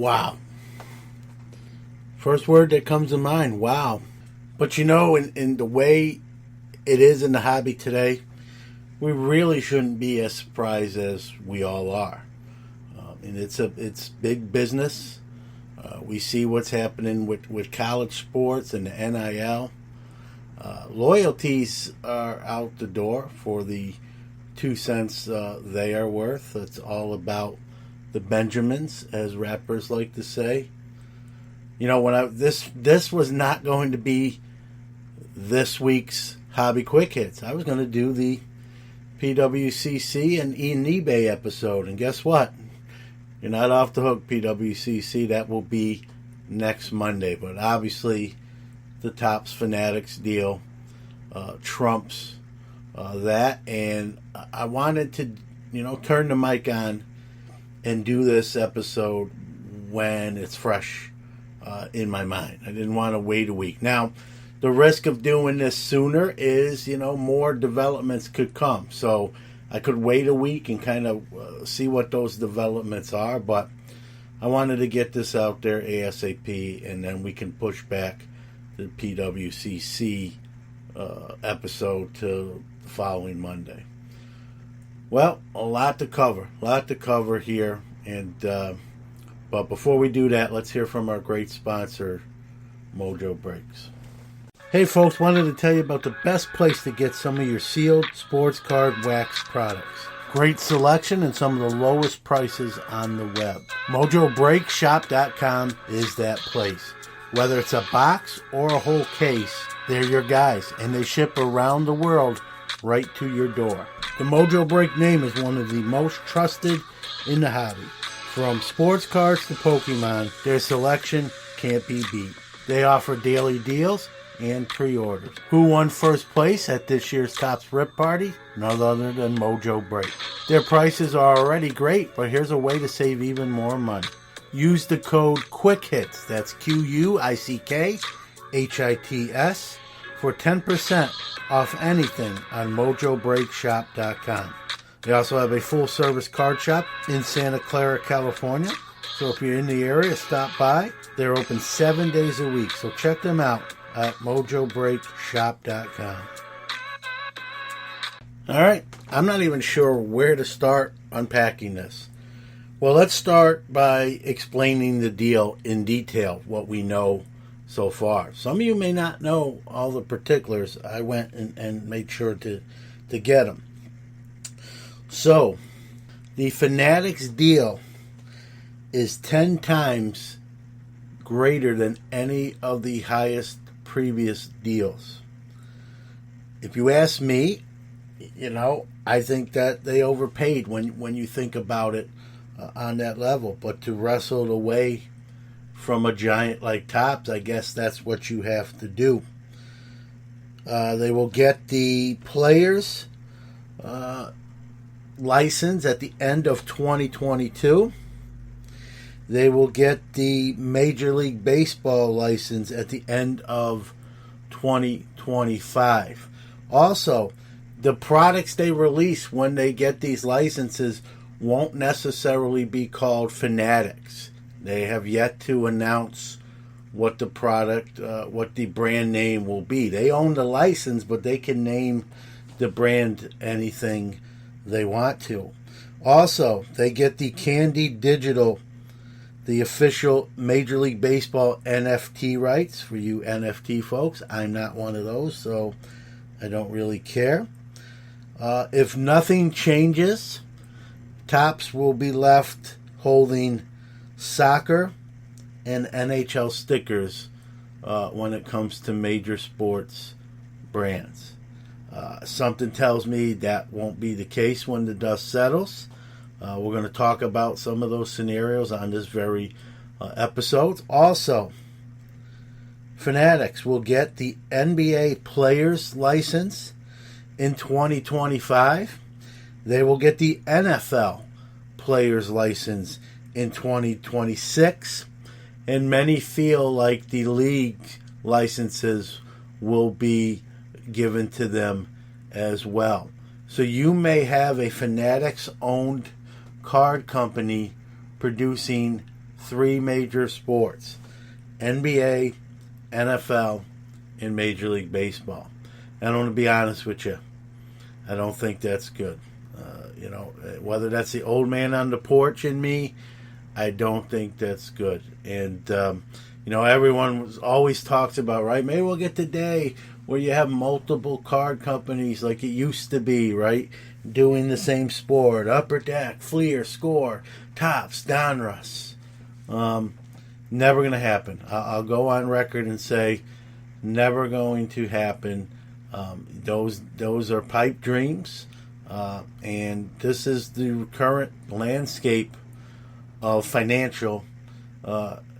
Wow. First word that comes to mind, wow. But in the way it is in the hobby today, we really shouldn't be as surprised as we all are. And it's big business. We see what's happening with college sports and the NIL. Loyalties are out the door for the 2 cents they are worth. It's all about the Benjamins, as rappers like to say. This was not going to be this week's Hobby Quick Hits. I was going to do the PWCC and eBay episode, and guess what? You're not off the hook, PWCC. That will be next Monday. But obviously, the Topps Fanatics deal trumps that. And I wanted to, turn the mic on and do this episode when it's fresh in my mind. I didn't want to wait a week. Now, the risk of doing this sooner is, more developments could come. So I could wait a week and kind of see what those developments are, but I wanted to get this out there ASAP, and then we can push back the PWCC episode to the following Monday. Well, a lot to cover here, and but before we do that, let's hear from our great sponsor, Mojo Breaks. Hey folks, wanted to tell you about the best place to get some of your sealed sports card wax products. Great selection and some of the lowest prices on the web. MojoBreakShop.com is that place. Whether it's a box or a whole case, they're your guys, and they ship around the world right to your door. The Mojo Break name is one of the most trusted in the hobby. From sports cards to Pokemon, their selection can't be beat. They offer daily deals and pre-orders. Who won first place at this year's Topps Rip Party? None other than Mojo Break. Their prices are already great, but here's a way to save even more money. Use the code QUICKHITS, that's QUICKHITS, for 10% off anything on MojoBreakShop.com. They also have a full-service card shop in Santa Clara, California. So if you're in the area, stop by. They're open 7 days a week, so check them out at MojoBreakShop.com. All right, I'm not even sure where to start unpacking this. Well, let's start by explaining the deal in detail, what we know so far. Some of you may not know all the particulars. I went and made sure to get them. So, the Fanatics deal is 10 times greater than any of the highest previous deals. If you ask me, I think that they overpaid when you think about it on that level. But to wrestle it away from a giant like Topps, I guess that's what you have to do. They will get the players license at the end of 2022. They will get the Major League Baseball license at the end of 2025. Also, the products they release when they get these licenses won't necessarily be called Fanatics. They have yet to announce what the product, what the brand name will be. They own the license, but they can name the brand anything they want to. Also, they get the Candy Digital, the official Major League Baseball NFT rights for you NFT folks. I'm not one of those, so I don't really care. If nothing changes, Topps will be left holding soccer and NHL stickers when it comes to major sports brands. Something tells me that won't be the case when the dust settles. We're going to talk about some of those scenarios on this very episode. Also, Fanatics will get the NBA Players License in 2025. They will get the NFL Players License in 2026. And many feel like the league licenses will be given to them as well. So you may have a Fanatics-owned card company producing three major sports: NBA, NFL, and Major League Baseball. And I'm going to be honest with you, I don't think that's good. Whether that's the old man on the porch in me, I don't think that's good. And, everyone always talks about, right, maybe we'll get the day where you have multiple card companies like it used to be, right, doing the same sport: Upper Deck, Fleer, Score, Topps, Donruss. Never going to happen. I'll go on record and say never going to happen. Those are pipe dreams. And this is the current landscape of financial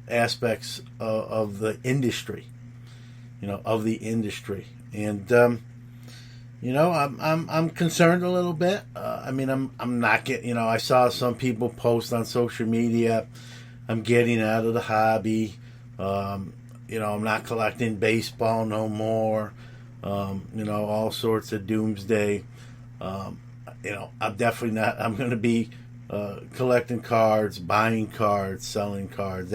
aspects of the industry, and I'm concerned a little bit. I'm not getting. I saw some people post on social media, I'm getting out of the hobby. I'm not collecting baseball no more. All sorts of doomsday. I'm definitely not. I'm going to be collecting cards, buying cards, selling cards.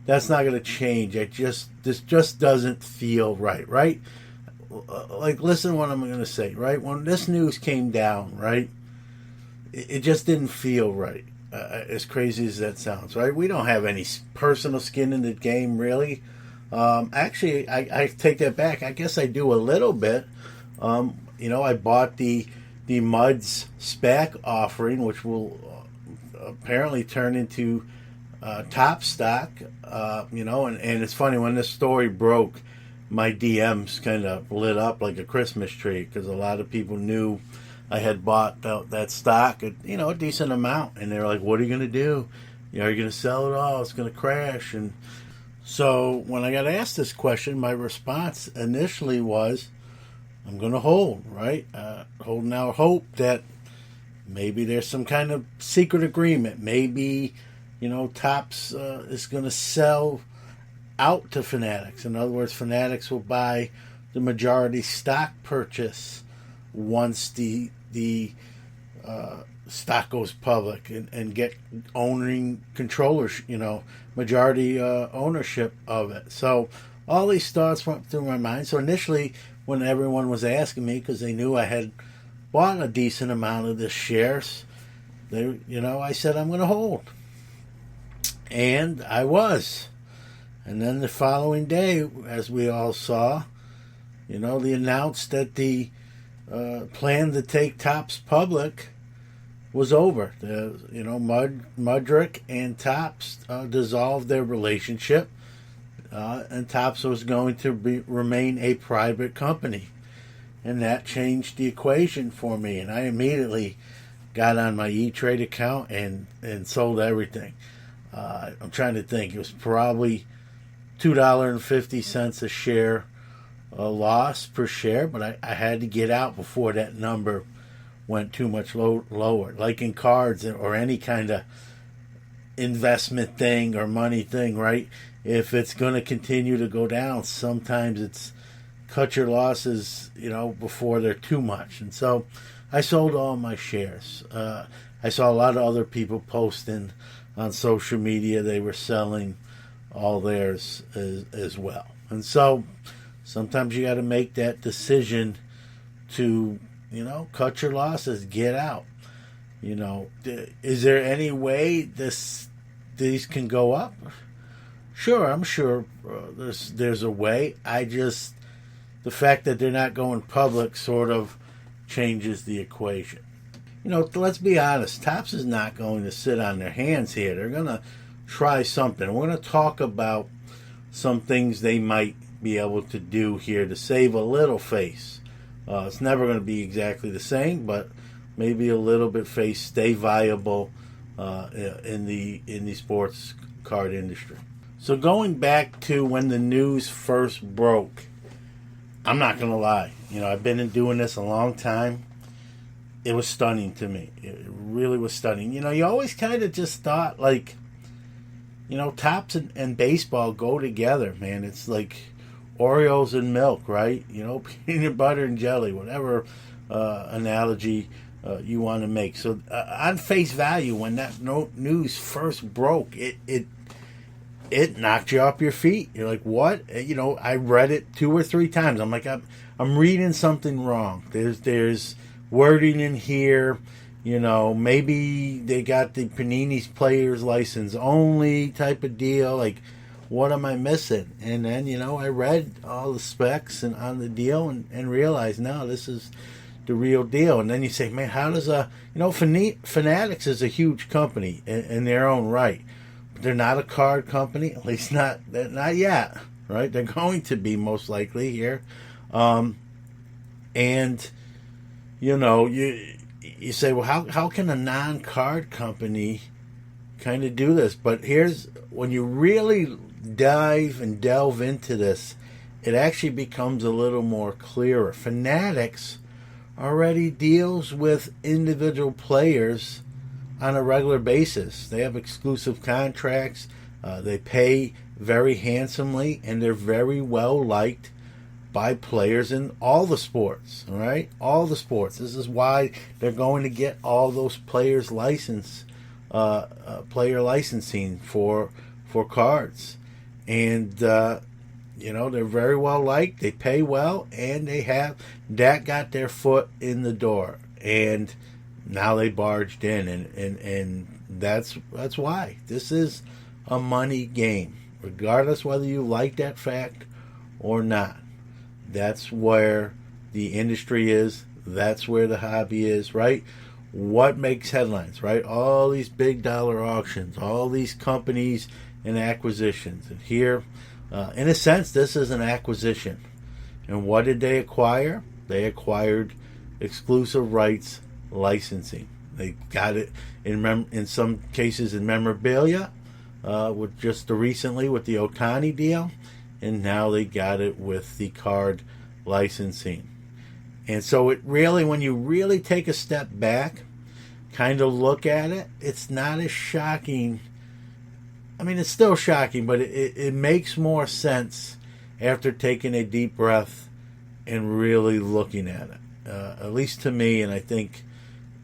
That's not going to change. This just doesn't feel right. Right? Like, listen to what I'm going to say. Right? When this news came down, right, it just didn't feel right. As crazy as that sounds, right? We don't have any personal skin in the game, really. Actually, I take that back. I guess I do a little bit. I bought the Muds SPAC offering, which will apparently turn into top stock. And it's funny, when this story broke, my DMs kind of lit up like a Christmas tree, because a lot of people knew I had bought that stock at a decent amount, and they're like, "What are you going to do? Are you going to sell it all? It's going to crash." And so when I got asked this question, my response initially was, I'm going to hold, right? Holding out hope that maybe there's some kind of secret agreement. Maybe, Topps is going to sell out to Fanatics. In other words, Fanatics will buy the majority stock purchase once the stock goes public, and get majority ownership of it. So all these thoughts went through my mind. So initially, when everyone was asking me, because they knew I had bought a decent amount of the shares, I said I'm going to hold, and I was. And then the following day, as we all saw, they announced that the plan to take Topps public was over. Mudrick and Topps dissolved their relationship, and Topps was going to remain a private company. And that changed the equation for me. And I immediately got on my E-Trade account and sold everything. I'm trying to think. It was probably $2.50 a share loss per share, but I had to get out before that number went too much lower. Like in cards or any kind of investment thing or money thing, right? If it's going to continue to go down, sometimes it's cut your losses, before they're too much. And so I sold all my shares. I saw a lot of other people posting on social media they were selling all theirs as well. And so sometimes you got to make that decision to, cut your losses, get out. Is there any way these can go up? Sure, I'm sure there's a way. The fact that they're not going public sort of changes the equation. Let's be honest. Topps is not going to sit on their hands here. They're going to try something. We're going to talk about some things they might be able to do here to save a little face. It's never going to be exactly the same, but maybe a little bit face, stay viable in the sports card industry. So going back to when the news first broke, I'm not going to lie. I've been doing this a long time. It was stunning to me. It really was stunning. You always kind of just thought, like, Topps and baseball go together, man. It's like Oreos and milk, right? Peanut butter and jelly, whatever analogy you want to make. So on face value, when that news first broke, it it knocked you off your feet. You're like, what? I read it 2 or 3 times. I'm like, I'm reading something wrong. There's wording in here. Maybe they got the Panini's player's license only type of deal. Like, what am I missing? And then, I read all the specs and on the deal and realized, no, this is the real deal. And then you say, man, how does Fanatics is a huge company in their own right. But they're not a card company, at least not yet, right? They're going to be most likely here. And, you say, well, how can a non-card company kind of do this? But here's, when you really dive and delve into this, it actually becomes a little more clearer. Fanatics already deals with individual players on a regular basis. They have exclusive contracts. They pay very handsomely, and they're very well liked by players in all the sports. All right, all the sports. This is why they're going to get all those players' license, player licensing for cards, and they're very well liked. They pay well, and they have that got their foot in the door, and now they barged in, and that's why this is a money game, regardless whether you like that fact or not. That's where the industry is. That's where the hobby is, right? What makes headlines, right? All these big dollar auctions, all these companies and acquisitions. And here, in a sense, this is an acquisition. And what did they acquire? They acquired exclusive rights licensing. They got it in some cases in memorabilia, with just recently with the Otani deal. And now they got it with the card licensing. And so it really, when you really take a step back, kind of look at it, it's not as shocking. I mean, it's still shocking, but it makes more sense after taking a deep breath and really looking at it. At least to me, and I think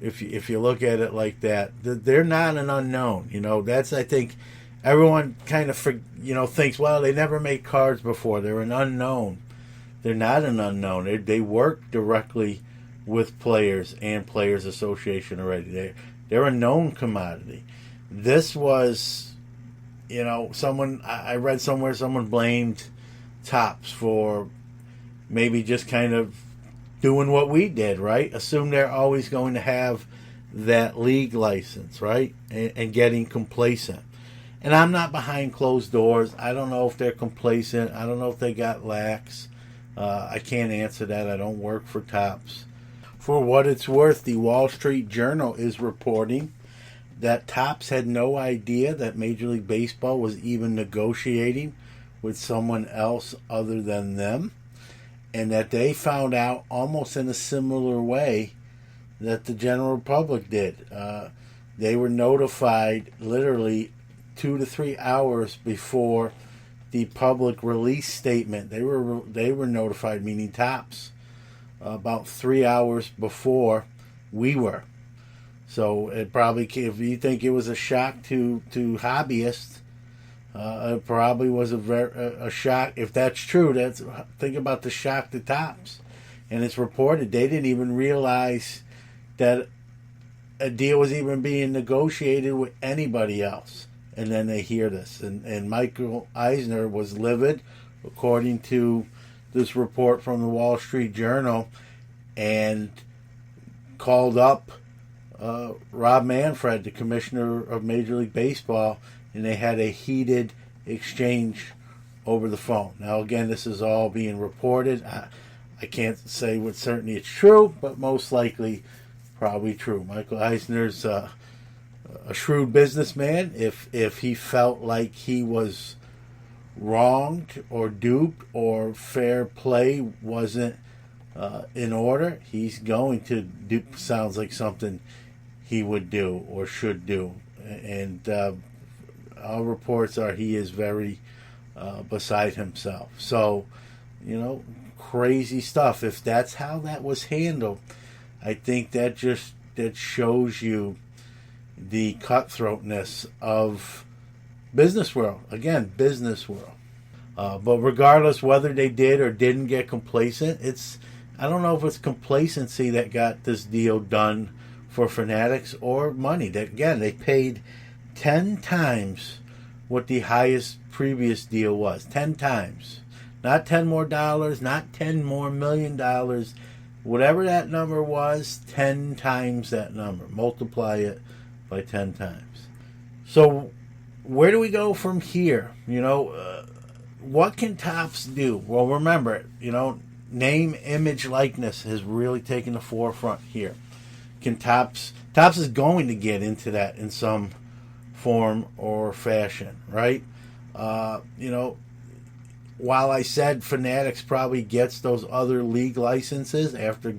if you look at it like that, they're not an unknown. That's, I think, everyone kind of thinks, well, they never made cards before. They're an unknown. They're not an unknown. They work directly with players and Players Association already. They're a known commodity. This was, someone, I read somewhere someone blamed Topps for maybe just kind of doing what we did, right? Assume they're always going to have that league license, right? And getting complacent. And I'm not behind closed doors. I don't know if they're complacent. I don't know if they got lax. I can't answer that. I don't work for Topps. For what it's worth, the Wall Street Journal is reporting that Topps had no idea that Major League Baseball was even negotiating with someone else other than them, and that they found out almost in a similar way that the general public did. They were notified literally 2 to 3 hours before the public release statement. They were notified, meaning Topps, about 3 hours before we were. So it probably, if you think it was a shock to hobbyists, it probably was a shock. If that's true, think about the shock to Topps. And it's reported they didn't even realize that a deal was even being negotiated with anybody else. And then they hear this. And Michael Eisner was livid, according to this report from the Wall Street Journal, and called up Rob Manfred, the commissioner of Major League Baseball, and they had a heated exchange over the phone. Now, again, this is all being reported. I can't say with certainty it's true, but most likely probably true. Michael Eisner's a shrewd businessman. If he felt like he was wronged or duped or fair play wasn't in order, he's going to do, sounds like something he would do or should do. And all reports are he is very beside himself. So, crazy stuff. If that's how that was handled, I think that shows you the cutthroatness of business world. Again, business world. But regardless whether they did or didn't get complacent, I don't know if it's complacency that got this deal done for Fanatics or money. That, again, they paid 10 times what the highest previous deal was. 10 times. Not 10 more dollars, not 10 more $1 million. Whatever that number was, 10 times that number. Multiply it by 10 times. So where do we go from here? What can Topps do? Well, remember, name, image, likeness has really taken the forefront here. Can Topps is going to get into that in some form or fashion, right? While I said Fanatics probably gets those other league licenses after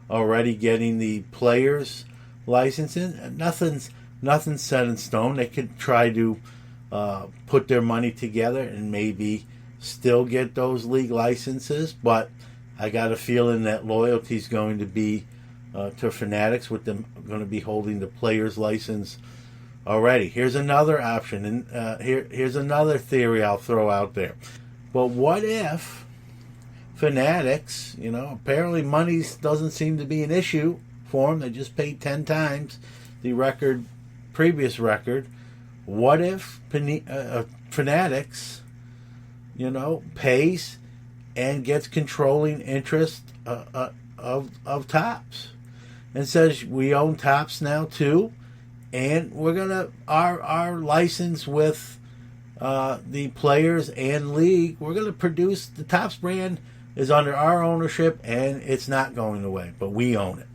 already getting the players licensing, nothing's set in stone. They could try to put their money together and maybe still get those league licenses, but I got a feeling that loyalty is going to be to Fanatics, with them going to be holding the players license already. Here's another option, and here's another theory I'll throw out there. But what if Fanatics, apparently money doesn't seem to be an issue for them. They just paid 10 times the previous record. What if Fanatics, pays and gets controlling interest of Topps and says, we own Topps now too, and we're gonna our license with the players and league, we're going to produce the Topps brand is under our ownership, and it's not going away, but we own it,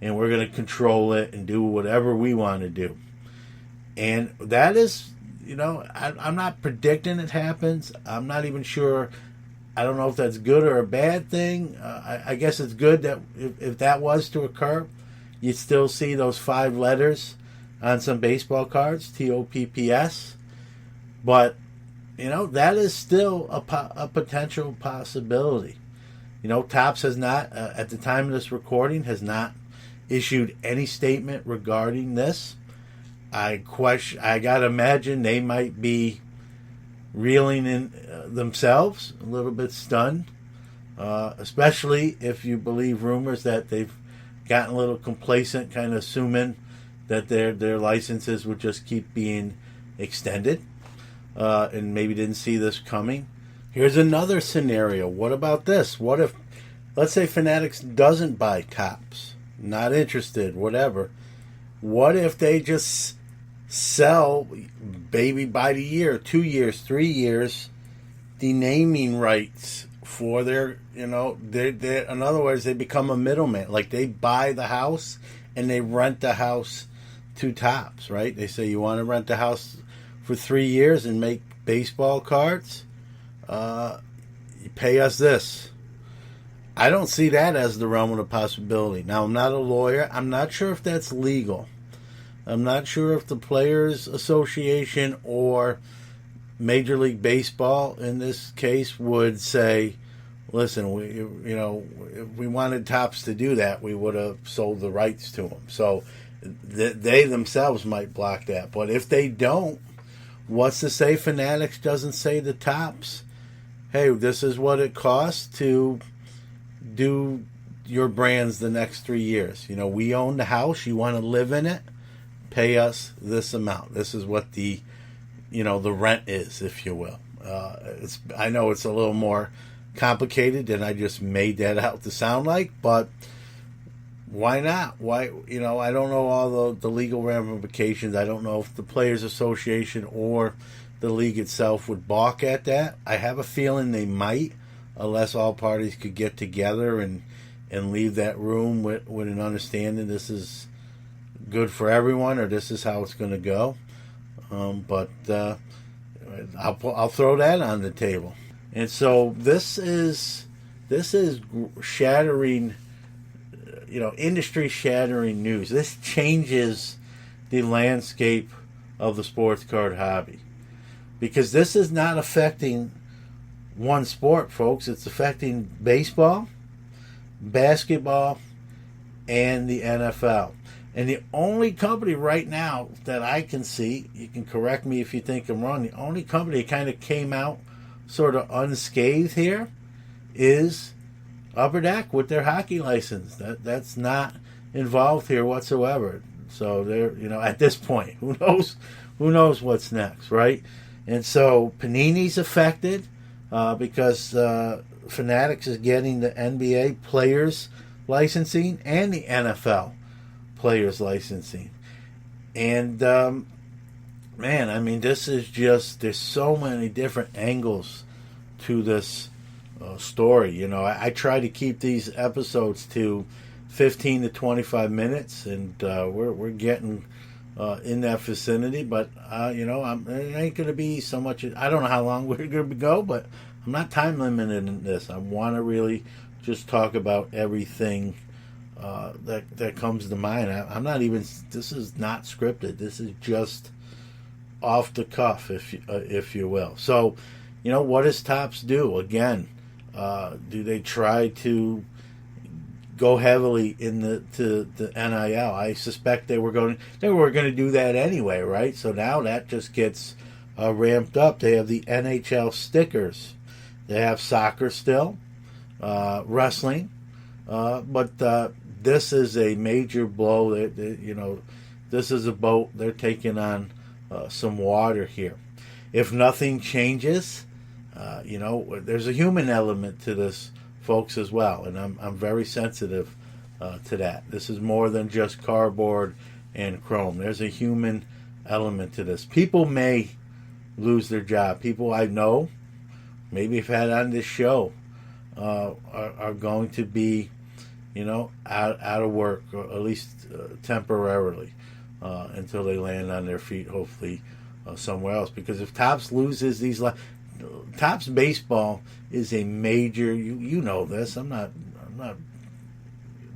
and we're going to control it and do whatever we want to do. And that is, I'm not predicting it happens. I'm not even sure. I don't know if that's good or a bad thing. I guess it's good that if that was to occur, you'd still see those 5 letters on some baseball cards, TOPPS. But, that is still a potential possibility. Topps has not, at the time of this recording, has not issued any statement regarding this. I got to imagine they might be reeling in themselves, a little bit stunned, especially if you believe rumors that they've gotten a little complacent, kind of assuming that their licenses would just keep being extended. And maybe didn't see this coming. Here's another scenario. What about this? What if, let's say Fanatics doesn't buy Topps, not interested, whatever. What if they just sell, maybe by the year, 2 years, 3 years, the naming rights for their, in other words, they become a middleman. Like they buy the house and they rent the house to Topps, right? They say, you want to rent the house for 3 years and make baseball cards, you pay us this. I don't see that as the realm of the possibility. Now, I'm not a lawyer. I'm not sure if that's legal. I'm not sure if the Players Association or Major League Baseball, in this case, would say, listen, if we wanted Topps to do that, we would have sold the rights to them. So they themselves might block that. But if they don't, what's to say Fanatics doesn't say to Topps, hey, this is what it costs to do your brands the next 3 years. We own the house. You want to live in it? Pay us this amount. This is what the rent is, if you will. I know it's a little more complicated than I just made that out to sound like, but why not? Why, I don't know all the legal ramifications. I don't know if the Players Association or the league itself would balk at that. I have a feeling they might, unless all parties could get together and leave that room with an understanding this is good for everyone, or this is how it's going to go. But I'll throw that on the table. And so this is shattering, industry shattering news. This changes the landscape of the sports card hobby, because this is not affecting one sport, folks. It's affecting baseball, basketball, and the NFL. And the only company right now that I can see, you can correct me if you think I'm wrong, the only company that kind of came out sort of unscathed here is Upper Deck with their hockey license. That's not involved here whatsoever. So they're, at this point, who knows what's next, right? And so Panini's affected because Fanatics is getting the NBA players licensing and the NFL players licensing. And man, I mean, this is just, there's so many different angles to this story. I try to keep these episodes to 15 to 25 minutes, and we're getting in that vicinity. But it ain't going to be so much. I don't know how long we're going to go, but I'm not time limited in this. I want to really just talk about everything that comes to mind. I'm not even. This is not scripted. This is just off the cuff, if you will. So, what does Topps do? Again, do they try to go heavily in the NIL? I suspect they were going to do that anyway, right? So now that just gets ramped up. They have the NHL stickers. They have soccer still, wrestling, but this is a major blow. This is a boat. They're taking on some water here. If nothing changes, there's a human element to this, folks, as well, and I'm very sensitive to that. This is more than just cardboard and chrome. There's a human element to this. People may lose their job. People I know, maybe have had on this show, are going to be, out of work, or at least temporarily, until they land on their feet, hopefully somewhere else. Because if Topps loses these, Topps baseball is a major. You know this. I'm not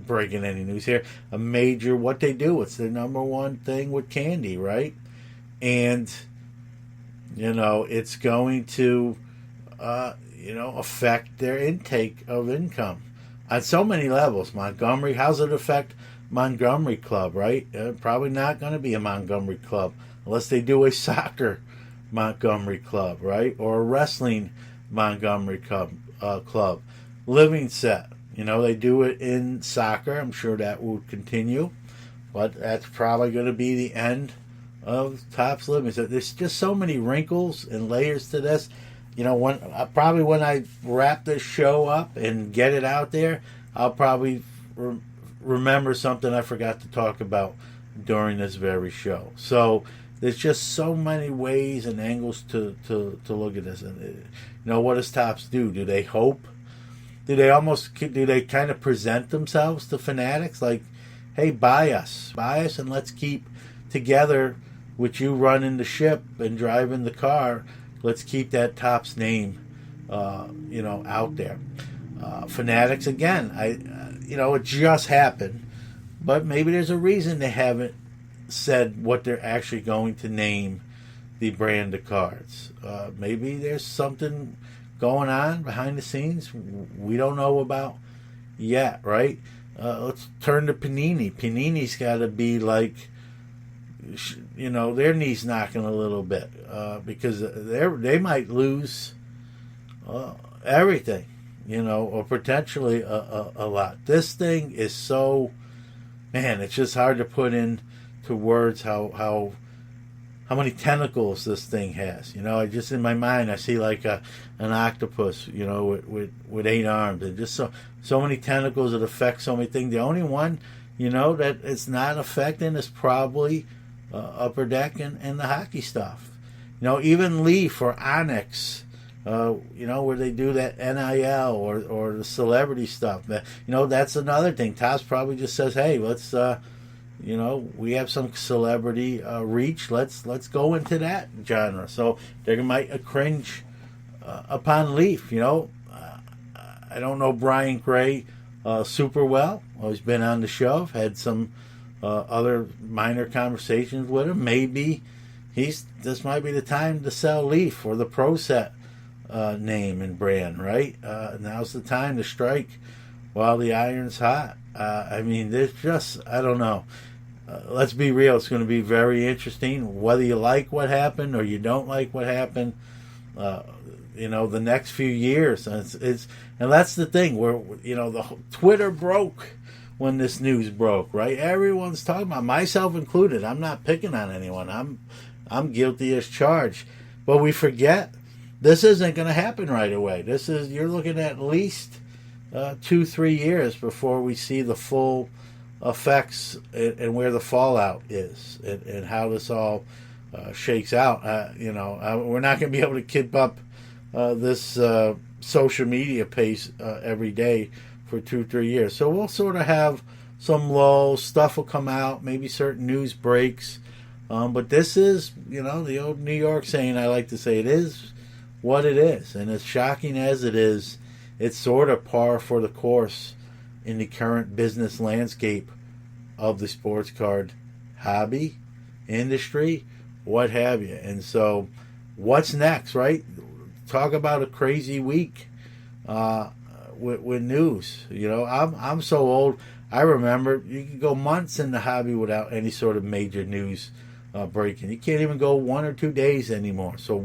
breaking any news here. A major. What they do. It's their number one thing with candy, right? And it's going to affect their intake of income on so many levels. Montgomery, how's it affect Montgomery Club, right? Probably not going to be a Montgomery Club unless they do a soccer Montgomery Club, right? Or a wrestling Montgomery Club. Living set, they do it in soccer. I'm sure that will continue, but that's probably going to be the end of Topps Living Set. There's just so many wrinkles and layers to this. When I wrap this show up and get it out there, I'll probably remember something I forgot to talk about during this very show. So there's just so many ways and angles to look at this. And what does Topps do? Do they hope? Do they kind of present themselves to Fanatics like, hey, buy us, and let's keep together with you running the ship and driving the car. Let's keep that Topps name, out there. Fanatics, again, it just happened, but maybe there's a reason they haven't said what they're actually going to name the brand of cards. Maybe there's something going on behind the scenes we don't know about yet, right? Let's turn to Panini. Panini's got to be like, their knees knocking a little bit because they might lose everything, or potentially a lot. This thing is so, man, it's just hard to put into words how many tentacles this thing has. I just, in my mind, I see like an octopus, with 8 arms, and just so many tentacles that affect so many things. The only one, that it's not affecting is probably Upper Deck and the hockey stuff. Even Leaf or Onyx, where they do that NIL or the celebrity stuff. That's another thing. Topps probably just says, hey, let's, we have some celebrity reach. Let's go into that genre. So they might cringe upon Leaf. I don't know Brian Gray super well. He's been on the show. I've had some other minor conversations with him. Maybe this might be the time to sell Leaf or the Pro Set name and brand, right? Now's the time to strike while the iron's hot. There's just, I don't know. let's be real, it's going to be very interesting. Whether you like what happened or you don't like what happened, the next few years, and that's the thing. Where the Twitter broke when this news broke, right? Everyone's talking about, myself included. I'm not picking on anyone. I'm guilty as charged, but we forget this isn't going to happen right away. You're looking at least 2-3 years before we see the full effects and where the fallout is and how this all shakes out. We're not going to be able to keep up this social media pace every day for 2-3 years. So we'll sort of have some lulls. Stuff will come out. Maybe certain news breaks. But this is, the old New York saying, I like to say, it is what it is. And as shocking as it is, it's sort of par for the course in the current business landscape of the sports card hobby, industry, what have you. And so what's next, right? Talk about a crazy week with news. I'm so old. I remember you could go months in the hobby without any sort of major news breaking. You can't even go 1 or 2 days anymore. So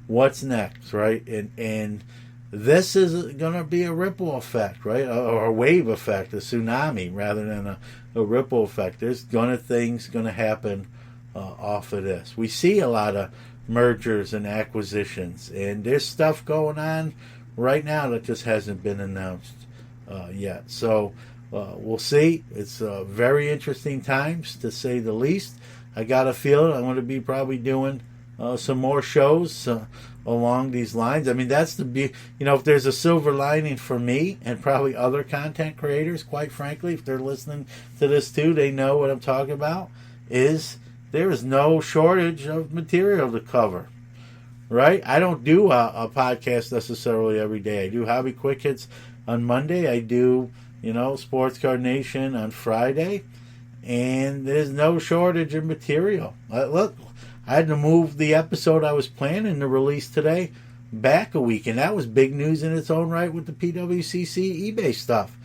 what's next, right? And this is going to be a ripple effect, right? Or a wave effect, a tsunami rather than a ripple effect. There's things going to happen off of this. We see a lot of mergers and acquisitions, and there's stuff going on right now that just hasn't been announced yet. So we'll see. It's very interesting times, to say the least. I got a feeling I'm going to be probably doing some more shows along these lines. I mean, that's if there's a silver lining for me and probably other content creators, quite frankly, if they're listening to this too, they know what I'm talking about, is there is no shortage of material to cover, right? I don't do a podcast necessarily every day. I do Hobby Quick Hits on Monday. I do, Sports Card Nation on Friday. And there's no shortage of material. Look, I had to move the episode I was planning to release today back a week, and that was big news in its own right with the PWCC eBay stuff.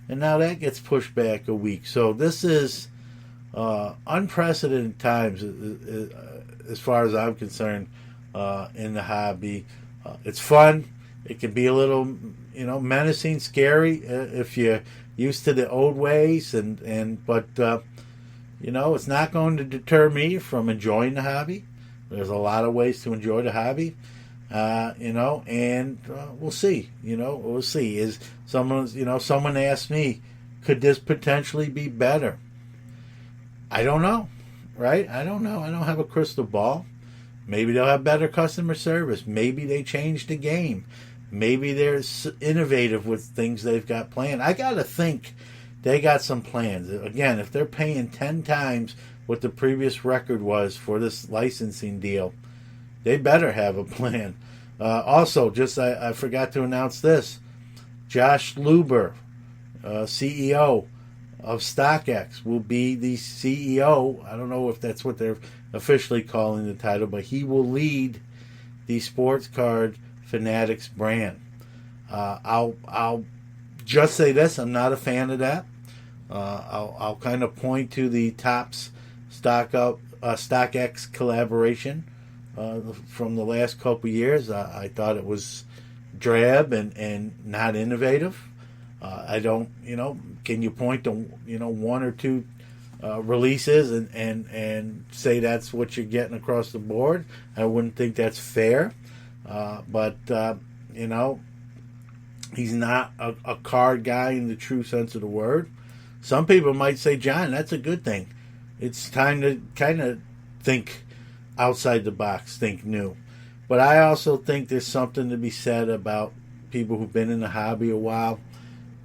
And now that gets pushed back a week. So this is unprecedented times as far as I'm concerned in the hobby. It's fun. It can be a little, menacing, scary if you're used to the old ways, but it's not going to deter me from enjoying the hobby. There's a lot of ways to enjoy the hobby, and we'll see. We'll see. Is someone asked me, could this potentially be better? I don't know, right? I don't know. I don't have a crystal ball. Maybe they'll have better customer service. Maybe they change the game. Maybe they're innovative with things they've got planned. I got to think they got some plans. Again, if they're paying 10 times what the previous record was for this licensing deal, they better have a plan. Also, I forgot to announce this. Josh Luber, CEO of StockX, will be the CEO. I don't know if that's what they're officially calling the title, but he will lead the sports card Fanatics brand. I'll just say this: I'm not a fan of that. I'll kind of point to the Topps StockX collaboration from the last couple years. I thought it was drab and not innovative. I don't, can you point to 1 or 2 releases and say that's what you're getting across the board? I wouldn't think that's fair. But he's not a card guy in the true sense of the word. Some people might say, John, that's a good thing. It's time to kind of think outside the box, think new. But I also think there's something to be said about people who've been in the hobby a while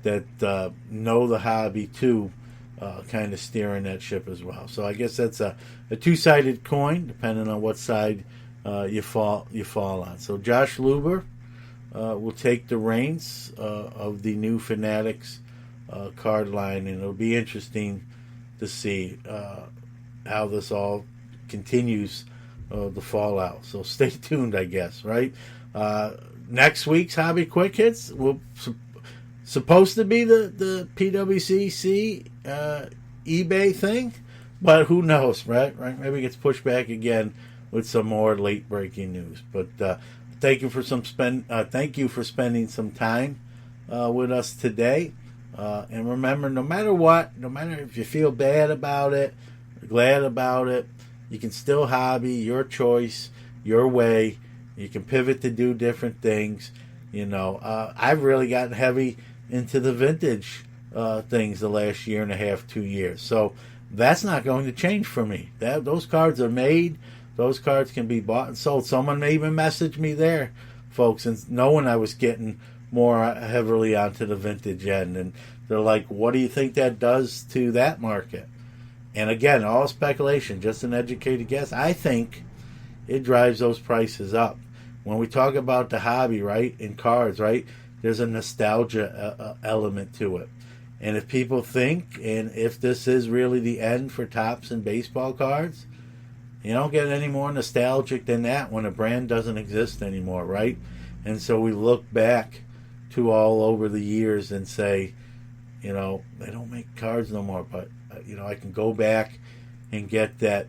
that know the hobby too, kind of steering that ship as well. So I guess that's a two-sided coin, depending on what side you fall on. So Josh Luber will take the reins of the new Fanatics card line, and it'll be interesting to see how this all continues the fallout. So stay tuned, I guess, right? Next week's Hobby Quick Hits will supposed to be the PWCC eBay thing, But who knows, right? Right? Maybe it gets pushed back again with some more late breaking news. But thank you for spending some time with us today. And remember, no matter what, no matter if you feel bad about it, or glad about it, you can still hobby your choice, your way. You can pivot to do different things. I've really gotten heavy into the vintage things the last year and a half, 2 years. So that's not going to change for me. Those cards are made. Those cards can be bought and sold. Someone may even message me there, folks, and knowing I was getting more heavily onto the vintage end. And they're like, what do you think that does to that market? And again, all speculation, just an educated guess. I think it drives those prices up. When we talk about the hobby, right, in cards, right, there's a nostalgia element to it. And if people think, and if this is really the end for Topps and baseball cards, you don't get any more nostalgic than that when a brand doesn't exist anymore, right? And so we look back to all over the years and say, they don't make cards no more, but I can go back and get that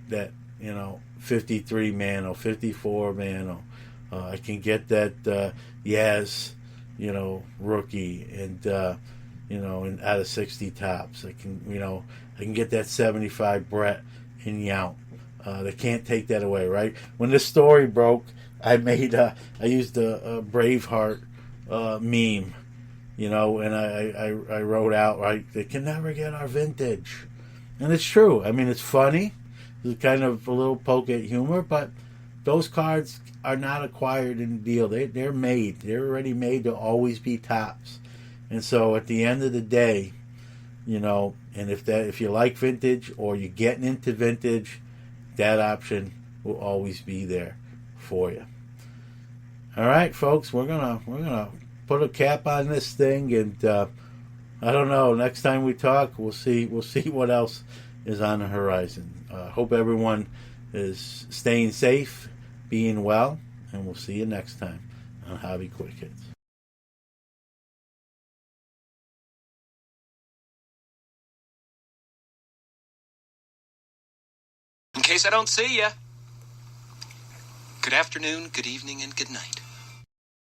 53 Mano, 54 Mano. I can get that Yaz, rookie, and and out of 60 Topps. I can get that 75 Brett in Yount. They can't take that away, right? When this story broke, I used a Braveheart meme, and I wrote out, right, they can never get our vintage. And it's true. I mean, it's funny. It's kind of a little poke at humor, but those cards are not acquired in the deal. They're made. They're already made to always be Topps. And so at the end of the day, and if you like vintage or you're getting into vintage, that option will always be there for you. All right, folks, we're gonna put a cap on this thing, and I don't know. Next time we talk, we'll see what else is on the horizon. Hope everyone is staying safe, being well, and we'll see you next time on Hobby Quick Hits. In case I don't see ya, good afternoon, good evening, and good night.